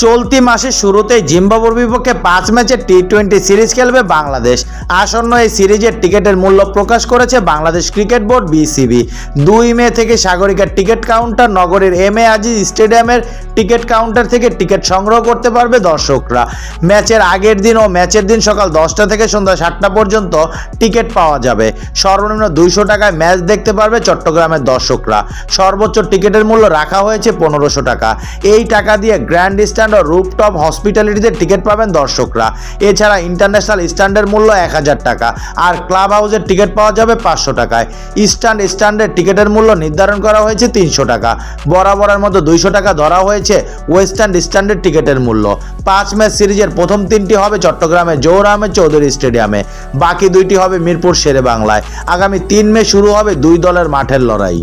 চলতি মাসের শুরুতেই জিম্বাবুয়ের বিপক্ষে 5 ম্যাচের টি-20 সিরিজ খেলবে বাংলাদেশ। আসন্ন এই সিরিজের টিকিটের মূল্য প্রকাশ করেছে বাংলাদেশ ক্রিকেট বোর্ড বিসিবি। 2 মে থেকে সাগরিকার টিকিট কাউন্টার, নগরের এম এ আজিজ স্টেডিয়ামের টিকিট কাউন্টার থেকে টিকিট সংগ্রহ করতে পারবে দর্শকরা। ম্যাচের আগের দিন ও ম্যাচের দিন সকাল 10টা থেকে সন্ধ্যা 7টা পর্যন্ত টিকিট পাওয়া যাবে। সর্বনিম্ন 200 টাকায় ম্যাচ দেখতে পারবে চট্টগ্রামের দর্শকরা। সর্বোচ্চ টিকিটের মূল্য রাখা হয়েছে 1500 টাকা। এই টাকা দিয়ে গ্র্যান্ড স্ট্যান্ড ও রুফটপ হসপিটালিটিতে টিকিট পাবেন দর্শকরা। এছাড়া ইন্টারন্যাশনাল স্ট্যান্ডের মূল্য 1000 টাকা, আর ক্লাব হাউসের টিকিট পাওয়া যাবে 500 টাকায়। স্ট্যান্ডের টিকিটের মূল্য নির্ধারণ করা হয়েছে 300 টাকা। বরাবরের মতো 200 টাকা ধরা হয়েছে স্ট্যান্ডের টিকিটের মূল্য। 5 ম্যাচ সিরিজের প্রথম 3টি হবে চট্টগ্রামের জহুর আহমেদ চৌধুরী স্টেডিয়ামে, বাকি 2টি হবে মিরপুর শেরে বাংলায়। আগামী 3 মে শুরু হবে 2 দলের মাঠের লড়াই।